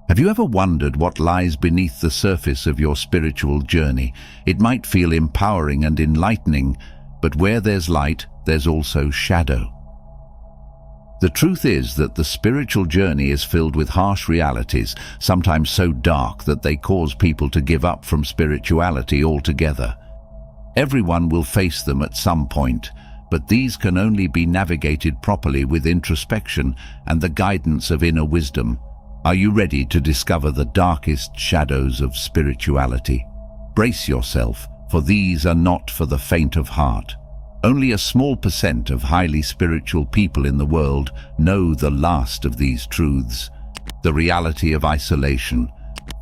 Have you ever wondered what lies beneath the surface of your spiritual journey? It might feel empowering and enlightening, but where there's light, there's also shadow. The truth is that the spiritual journey is filled with harsh realities, sometimes so dark that they cause people to give up from spirituality altogether. Everyone will face them at some point, but these can only be navigated properly with introspection and the guidance of inner wisdom. Are you ready to discover the darkest shadows of spirituality? Brace yourself, for these are not for the faint of heart. Only a small percent of highly spiritual people in the world know the last of these truths, the reality of isolation.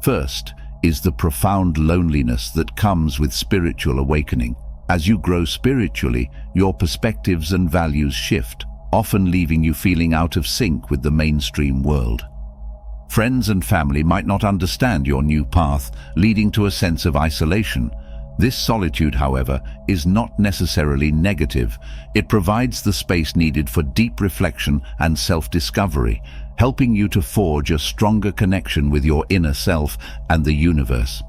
First is the profound loneliness that comes with spiritual awakening. As you grow spiritually, your perspectives and values shift, often leaving you feeling out of sync with the mainstream world. Friends and family might not understand your new path, leading to a sense of isolation. This solitude, however, is not necessarily negative. It provides the space needed for deep reflection and self-discovery, helping you to forge a stronger connection with your inner self and the universe.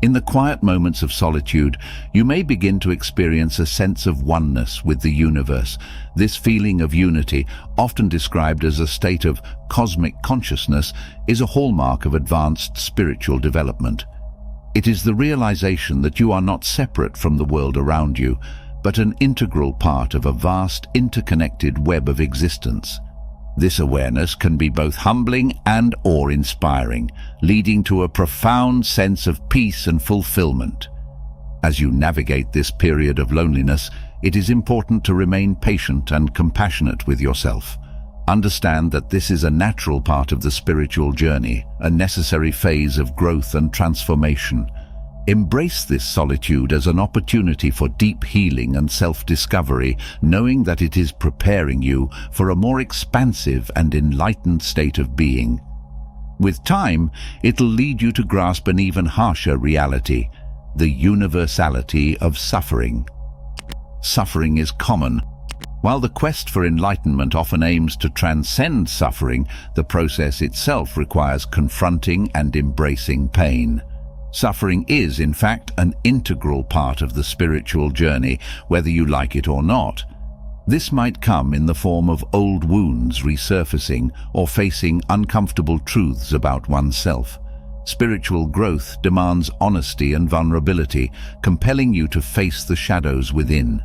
In the quiet moments of solitude, you may begin to experience a sense of oneness with the universe. This feeling of unity, often described as a state of cosmic consciousness, is a hallmark of advanced spiritual development. It is the realization that you are not separate from the world around you, but an integral part of a vast, interconnected web of existence. This awareness can be both humbling and awe-inspiring, leading to a profound sense of peace and fulfillment. As you navigate this period of loneliness, it is important to remain patient and compassionate with yourself. Understand that this is a natural part of the spiritual journey, a necessary phase of growth and transformation. Embrace this solitude as an opportunity for deep healing and self-discovery, knowing that it is preparing you for a more expansive and enlightened state of being. With time, it'll lead you to grasp an even harsher reality, the universality of suffering. Suffering is common. While the quest for enlightenment often aims to transcend suffering, the process itself requires confronting and embracing pain. Suffering is, in fact, an integral part of the spiritual journey, whether you like it or not. This might come in the form of old wounds resurfacing or facing uncomfortable truths about oneself. Spiritual growth demands honesty and vulnerability, compelling you to face the shadows within.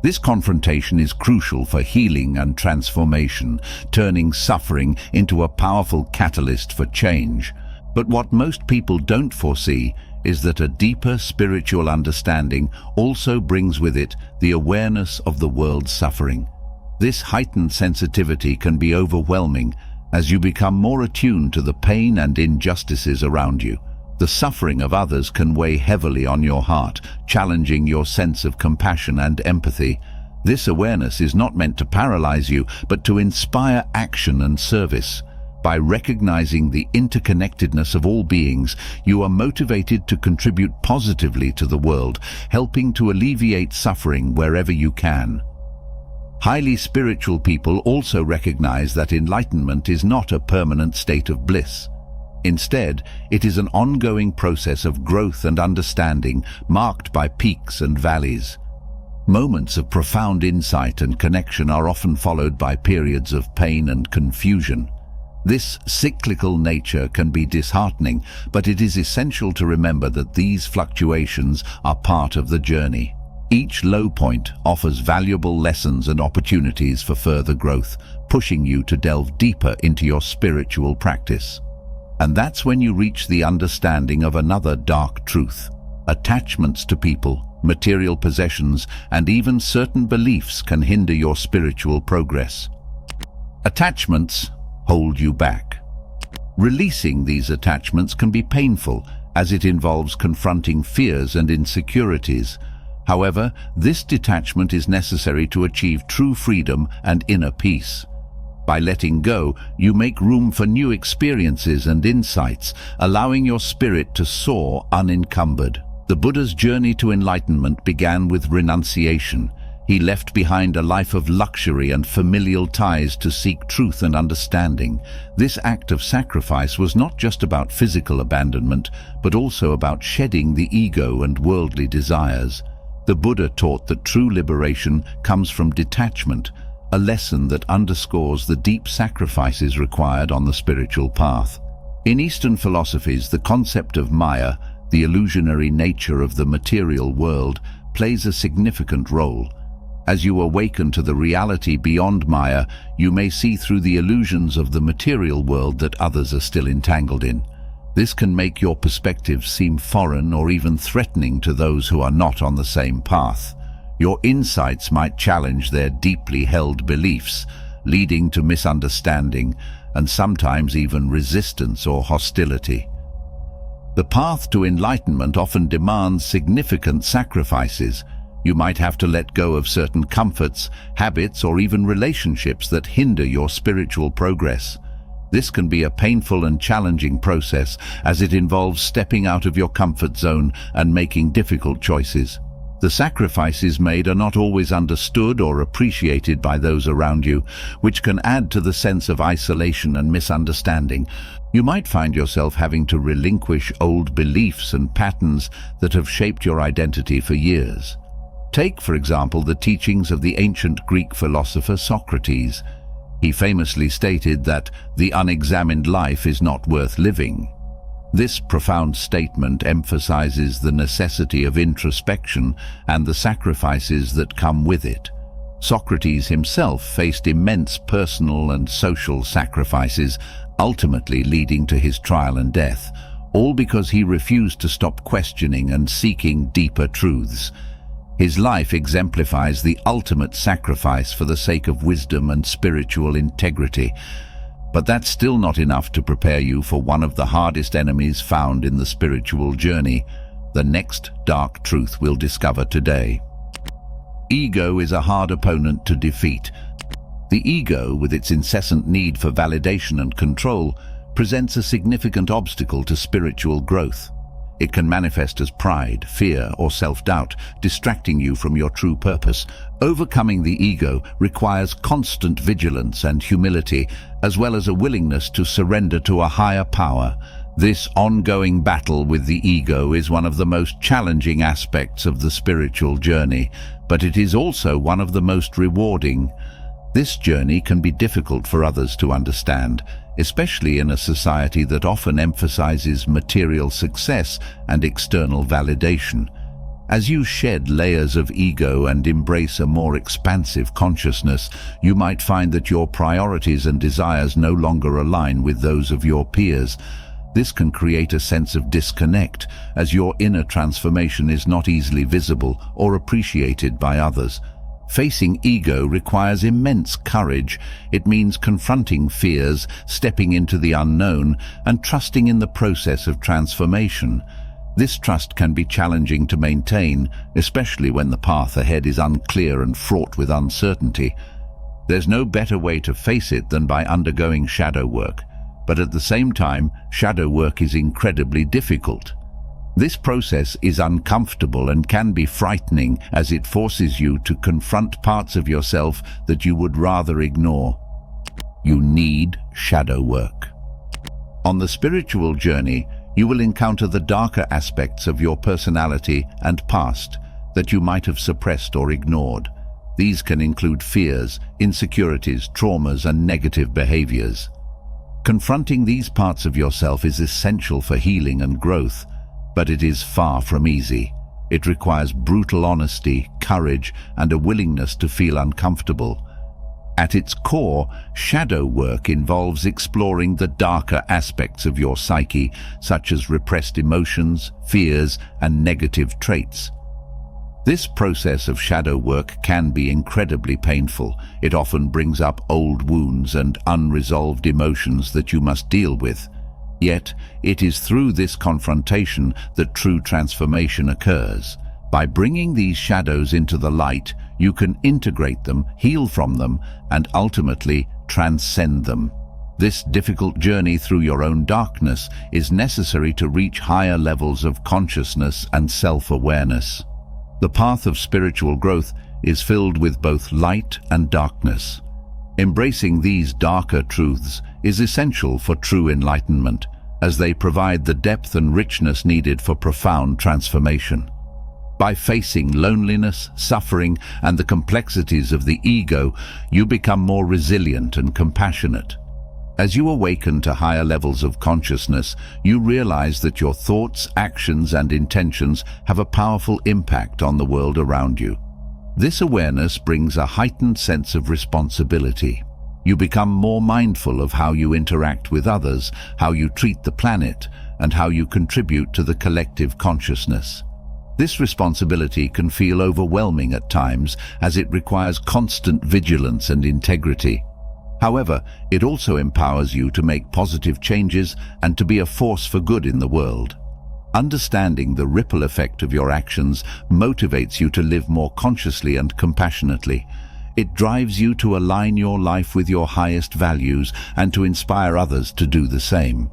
This confrontation is crucial for healing and transformation, turning suffering into a powerful catalyst for change. But what most people don't foresee is that a deeper spiritual understanding also brings with it the awareness of the world's suffering. This heightened sensitivity can be overwhelming as you become more attuned to the pain and injustices around you. The suffering of others can weigh heavily on your heart, challenging your sense of compassion and empathy. This awareness is not meant to paralyze you, but to inspire action and service. By recognizing the interconnectedness of all beings, you are motivated to contribute positively to the world, helping to alleviate suffering wherever you can. Highly spiritual people also recognize that enlightenment is not a permanent state of bliss. Instead, it is an ongoing process of growth and understanding, marked by peaks and valleys. Moments of profound insight and connection are often followed by periods of pain and confusion. This cyclical nature can be disheartening, but it is essential to remember that these fluctuations are part of the journey. Each low point offers valuable lessons and opportunities for further growth, pushing you to delve deeper into your spiritual practice. And that's when you reach the understanding of another dark truth. Attachments to people, material possessions, and even certain beliefs can hinder your spiritual progress. Attachments hold you back. Releasing these attachments can be painful, as it involves confronting fears and insecurities. However, this detachment is necessary to achieve true freedom and inner peace. By letting go, you make room for new experiences and insights, allowing your spirit to soar unencumbered. The Buddha's journey to enlightenment began with renunciation. He left behind a life of luxury and familial ties to seek truth and understanding. This act of sacrifice was not just about physical abandonment, but also about shedding the ego and worldly desires. The Buddha taught that true liberation comes from detachment, a lesson that underscores the deep sacrifices required on the spiritual path. In Eastern philosophies, the concept of Maya, the illusionary nature of the material world, plays a significant role. As you awaken to the reality beyond Maya, you may see through the illusions of the material world that others are still entangled in. This can make your perspective seem foreign or even threatening to those who are not on the same path. Your insights might challenge their deeply held beliefs, leading to misunderstanding and sometimes even resistance or hostility. The path to enlightenment often demands significant sacrifices. You might have to let go of certain comforts, habits, or even relationships that hinder your spiritual progress. This can be a painful and challenging process, as it involves stepping out of your comfort zone and making difficult choices. The sacrifices made are not always understood or appreciated by those around you, which can add to the sense of isolation and misunderstanding. You might find yourself having to relinquish old beliefs and patterns that have shaped your identity for years. Take, for example, the teachings of the ancient Greek philosopher Socrates. He famously stated that the unexamined life is not worth living. This profound statement emphasizes the necessity of introspection and the sacrifices that come with it. Socrates himself faced immense personal and social sacrifices, ultimately leading to his trial and death, all because he refused to stop questioning and seeking deeper truths. His life exemplifies the ultimate sacrifice for the sake of wisdom and spiritual integrity. But that's still not enough to prepare you for one of the hardest enemies found in the spiritual journey, the next dark truth we'll discover today. Ego is a hard opponent to defeat. The ego, with its incessant need for validation and control, presents a significant obstacle to spiritual growth. It can manifest as pride, fear, or self-doubt, distracting you from your true purpose. Overcoming the ego requires constant vigilance and humility, as well as a willingness to surrender to a higher power. This ongoing battle with the ego is one of the most challenging aspects of the spiritual journey, but it is also one of the most rewarding. This journey can be difficult for others to understand, especially in a society that often emphasizes material success and external validation. As you shed layers of ego and embrace a more expansive consciousness, you might find that your priorities and desires no longer align with those of your peers. This can create a sense of disconnect, as your inner transformation is not easily visible or appreciated by others. Facing ego requires immense courage. It means confronting fears, stepping into the unknown, and trusting in the process of transformation. This trust can be challenging to maintain, especially when the path ahead is unclear and fraught with uncertainty. There's no better way to face it than by undergoing shadow work, but at the same time, shadow work is incredibly difficult. This process is uncomfortable and can be frightening, as it forces you to confront parts of yourself that you would rather ignore. You need shadow work. On the spiritual journey, you will encounter the darker aspects of your personality and past that you might have suppressed or ignored. These can include fears, insecurities, traumas, and negative behaviors. Confronting these parts of yourself is essential for healing and growth, but it is far from easy. It requires brutal honesty, courage, and a willingness to feel uncomfortable. At its core, shadow work involves exploring the darker aspects of your psyche, such as repressed emotions, fears, and negative traits. This process of shadow work can be incredibly painful. It often brings up old wounds and unresolved emotions that you must deal with. Yet, it is through this confrontation that true transformation occurs. By bringing these shadows into the light, you can integrate them, heal from them, and ultimately transcend them. This difficult journey through your own darkness is necessary to reach higher levels of consciousness and self-awareness. The path of spiritual growth is filled with both light and darkness. Embracing these darker truths is essential for true enlightenment, as they provide the depth and richness needed for profound transformation. By facing loneliness, suffering, and the complexities of the ego, you become more resilient and compassionate. As you awaken to higher levels of consciousness, you realize that your thoughts, actions, and intentions have a powerful impact on the world around you. This awareness brings a heightened sense of responsibility. You become more mindful of how you interact with others, how you treat the planet, and how you contribute to the collective consciousness. This responsibility can feel overwhelming at times, as it requires constant vigilance and integrity. However, it also empowers you to make positive changes and to be a force for good in the world. Understanding the ripple effect of your actions motivates you to live more consciously and compassionately. It drives you to align your life with your highest values and to inspire others to do the same.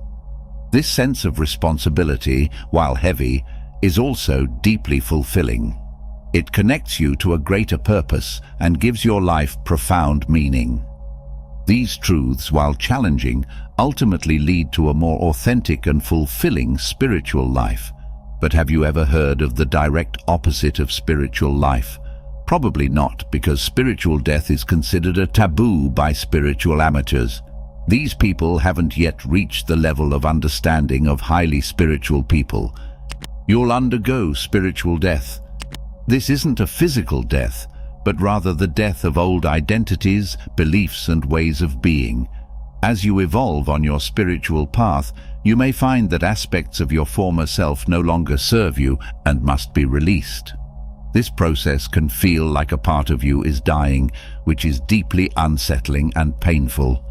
This sense of responsibility, while heavy, is also deeply fulfilling. It connects you to a greater purpose and gives your life profound meaning. These truths, while challenging, ultimately lead to a more authentic and fulfilling spiritual life. But have you ever heard of the direct opposite of spiritual life? Probably not, because spiritual death is considered a taboo by spiritual amateurs. These people haven't yet reached the level of understanding of highly spiritual people. You'll undergo spiritual death. This isn't a physical death, but rather the death of old identities, beliefs, and ways of being. As you evolve on your spiritual path, you may find that aspects of your former self no longer serve you and must be released. This process can feel like a part of you is dying, which is deeply unsettling and painful.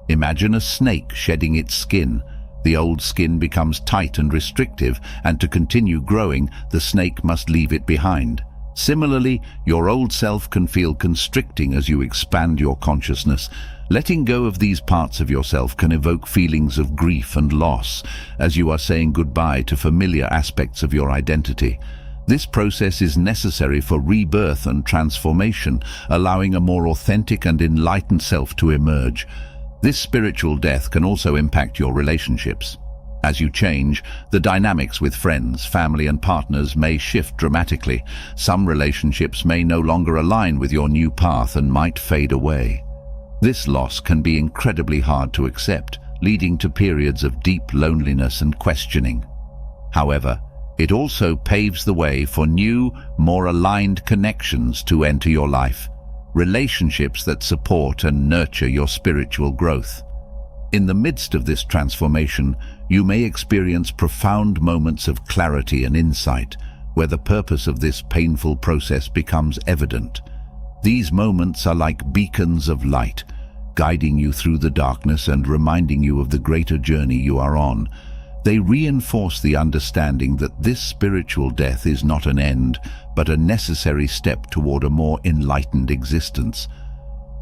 Imagine a snake shedding its skin. The old skin becomes tight and restrictive, and to continue growing, the snake must leave it behind. Similarly, your old self can feel constricting as you expand your consciousness. Letting go of these parts of yourself can evoke feelings of grief and loss, as you are saying goodbye to familiar aspects of your identity. This process is necessary for rebirth and transformation, allowing a more authentic and enlightened self to emerge. This spiritual death can also impact your relationships. As you change, the dynamics with friends, family, and partners may shift dramatically. Some relationships may no longer align with your new path and might fade away. This loss can be incredibly hard to accept, leading to periods of deep loneliness and questioning. However, it also paves the way for new, more aligned connections to enter your life, relationships that support and nurture your spiritual growth. In the midst of this transformation, you may experience profound moments of clarity and insight, where the purpose of this painful process becomes evident. These moments are like beacons of light, guiding you through the darkness and reminding you of the greater journey you are on. They reinforce the understanding that this spiritual death is not an end, but a necessary step toward a more enlightened existence.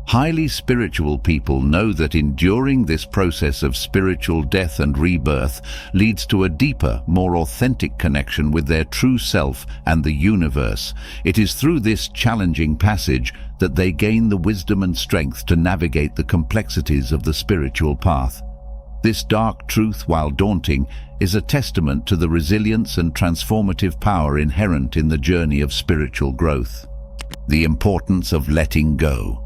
Highly spiritual people know that enduring this process of spiritual death and rebirth leads to a deeper, more authentic connection with their true self and the universe. It is through this challenging passage that they gain the wisdom and strength to navigate the complexities of the spiritual path. This dark truth, while daunting, is a testament to the resilience and transformative power inherent in the journey of spiritual growth. The importance of letting go.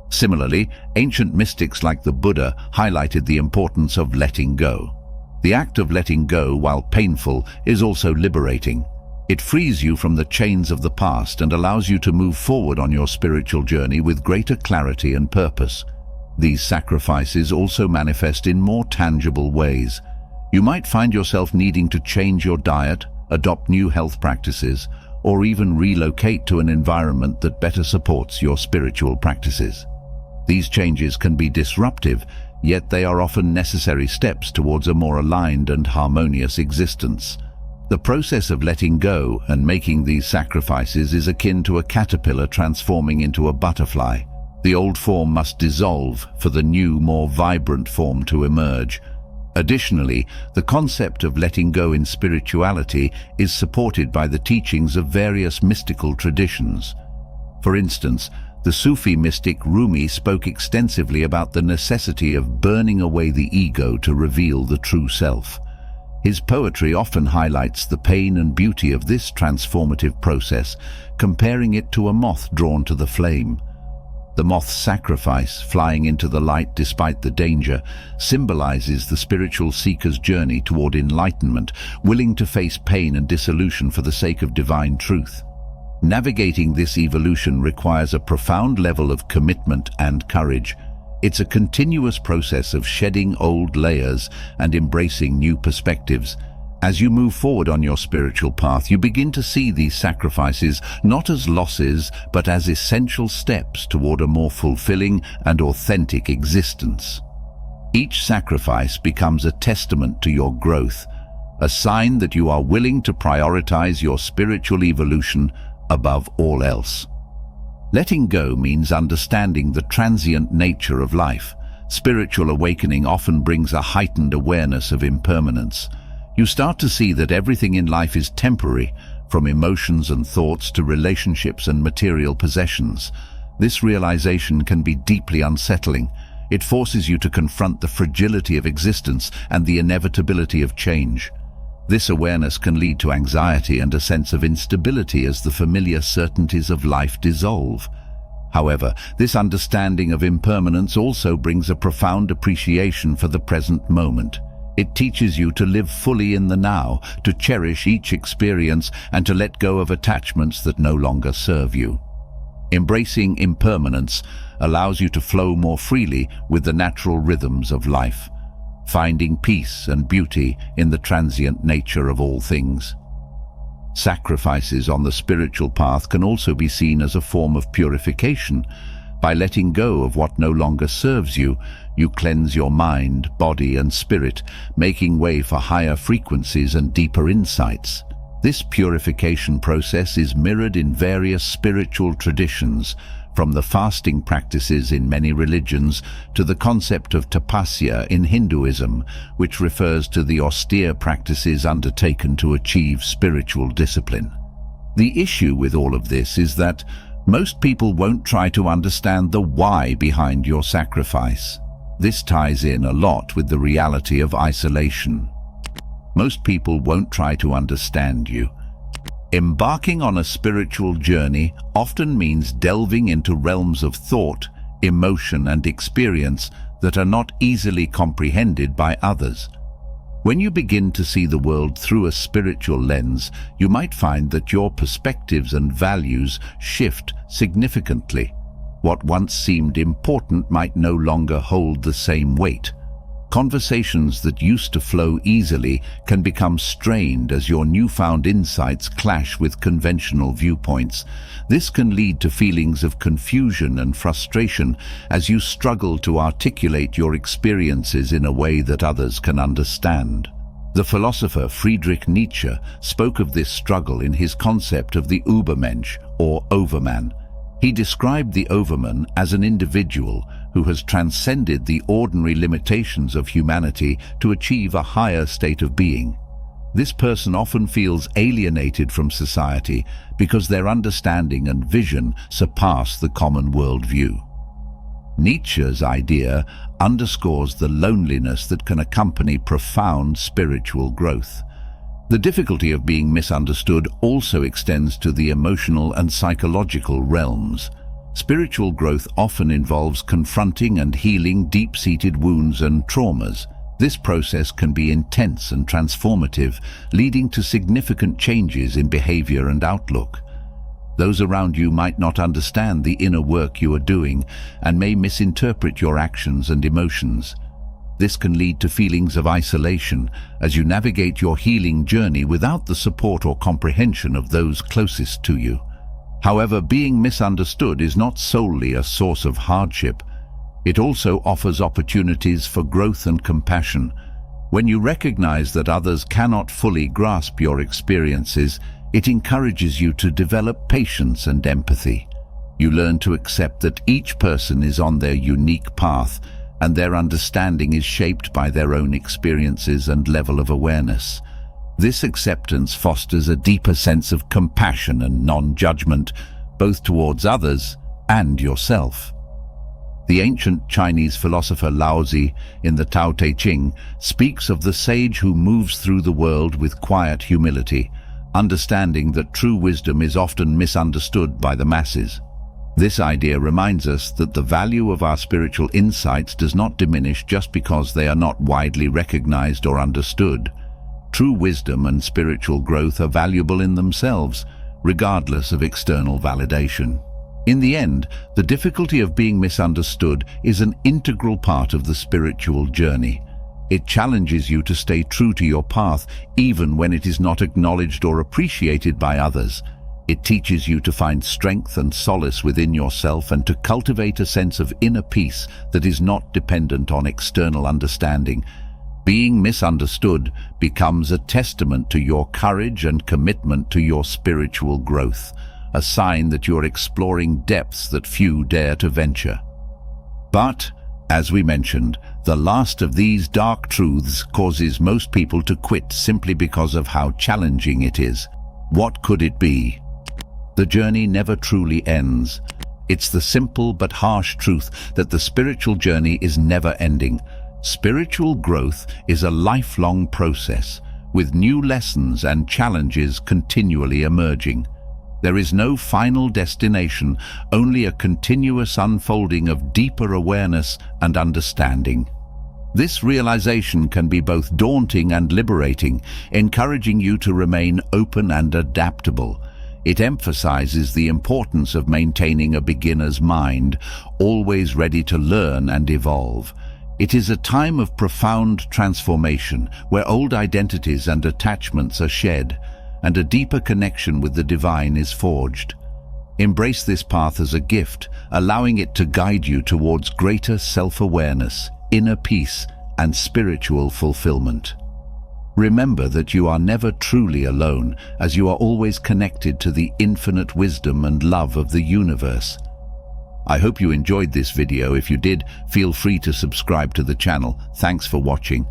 Similarly, ancient mystics like the Buddha highlighted the importance of letting go. The act of letting go, while painful, is also liberating. It frees you from the chains of the past and allows you to move forward on your spiritual journey with greater clarity and purpose. These sacrifices also manifest in more tangible ways. You might find yourself needing to change your diet, adopt new health practices, or even relocate to an environment that better supports your spiritual practices. These changes can be disruptive, yet they are often necessary steps towards a more aligned and harmonious existence. The process of letting go and making these sacrifices is akin to a caterpillar transforming into a butterfly. The old form must dissolve for the new, more vibrant form to emerge. Additionally, the concept of letting go in spirituality is supported by the teachings of various mystical traditions. For instance, the Sufi mystic Rumi spoke extensively about the necessity of burning away the ego to reveal the true self. His poetry often highlights the pain and beauty of this transformative process, comparing it to a moth drawn to the flame. The moth's sacrifice, flying into the light despite the danger, symbolizes the spiritual seeker's journey toward enlightenment, willing to face pain and dissolution for the sake of divine truth. Navigating this evolution requires a profound level of commitment and courage. It's a continuous process of shedding old layers and embracing new perspectives. As you move forward on your spiritual path, you begin to see these sacrifices not as losses, but as essential steps toward a more fulfilling and authentic existence. Each sacrifice becomes a testament to your growth, a sign that you are willing to prioritize your spiritual evolution above all else. Letting go means understanding the transient nature of life. Spiritual awakening often brings a heightened awareness of impermanence. You start to see that everything in life is temporary, from emotions and thoughts to relationships and material possessions. This realization can be deeply unsettling. It forces you to confront the fragility of existence and the inevitability of change. This awareness can lead to anxiety and a sense of instability as the familiar certainties of life dissolve. However, this understanding of impermanence also brings a profound appreciation for the present moment. It teaches you to live fully in the now, to cherish each experience, and to let go of attachments that no longer serve you. Embracing impermanence allows you to flow more freely with the natural rhythms of life, finding peace and beauty in the transient nature of all things. Sacrifices on the spiritual path can also be seen as a form of purification. By letting go of what no longer serves you, you cleanse your mind, body, and spirit, making way for higher frequencies and deeper insights. This purification process is mirrored in various spiritual traditions, from the fasting practices in many religions to the concept of tapasya in Hinduism, which refers to the austere practices undertaken to achieve spiritual discipline. The issue with all of this is that most people won't try to understand the why behind your sacrifice. This ties in a lot with the reality of isolation. Most people won't try to understand you. Embarking on a spiritual journey often means delving into realms of thought, emotion, and experience that are not easily comprehended by others. When you begin to see the world through a spiritual lens, you might find that your perspectives and values shift significantly. What once seemed important might no longer hold the same weight. Conversations that used to flow easily can become strained as your newfound insights clash with conventional viewpoints. This can lead to feelings of confusion and frustration as you struggle to articulate your experiences in a way that others can understand. The philosopher Friedrich Nietzsche spoke of this struggle in his concept of the Übermensch, or overman. He described the overman as an individual who has transcended the ordinary limitations of humanity to achieve a higher state of being. This person often feels alienated from society because their understanding and vision surpass the common worldview. Nietzsche's idea underscores the loneliness that can accompany profound spiritual growth. The difficulty of being misunderstood also extends to the emotional and psychological realms. Spiritual growth often involves confronting and healing deep-seated wounds and traumas. This process can be intense and transformative, leading to significant changes in behavior and outlook. Those around you might not understand the inner work you are doing and may misinterpret your actions and emotions. This can lead to feelings of isolation as you navigate your healing journey without the support or comprehension of those closest to you. However, being misunderstood is not solely a source of hardship. It also offers opportunities for growth and compassion. When you recognize that others cannot fully grasp your experiences, it encourages you to develop patience and empathy. You learn to accept that each person is on their unique path, and their understanding is shaped by their own experiences and level of awareness. This acceptance fosters a deeper sense of compassion and non-judgment, both towards others and yourself. The ancient Chinese philosopher Laozi, in the Tao Te Ching, speaks of the sage who moves through the world with quiet humility, understanding that true wisdom is often misunderstood by the masses. This idea reminds us that the value of our spiritual insights does not diminish just because they are not widely recognized or understood. True wisdom and spiritual growth are valuable in themselves, regardless of external validation. In the end, the difficulty of being misunderstood is an integral part of the spiritual journey. It challenges you to stay true to your path, even when it is not acknowledged or appreciated by others. It teaches you to find strength and solace within yourself and to cultivate a sense of inner peace that is not dependent on external understanding. Being misunderstood becomes a testament to your courage and commitment to your spiritual growth, a sign that you're exploring depths that few dare to venture. But, as we mentioned, the last of these dark truths causes most people to quit simply because of how challenging it is. What could it be? The journey never truly ends. It's the simple but harsh truth that the spiritual journey is never ending. Spiritual growth is a lifelong process, with new lessons and challenges continually emerging. There is no final destination, only a continuous unfolding of deeper awareness and understanding. This realization can be both daunting and liberating, encouraging you to remain open and adaptable. It emphasizes the importance of maintaining a beginner's mind, always ready to learn and evolve. It is a time of profound transformation, where old identities and attachments are shed, and a deeper connection with the divine is forged. Embrace this path as a gift, allowing it to guide you towards greater self-awareness, inner peace, and spiritual fulfillment. Remember that you are never truly alone, as you are always connected to the infinite wisdom and love of the universe. I hope you enjoyed this video. If you did, feel free to subscribe to the channel. Thanks for watching.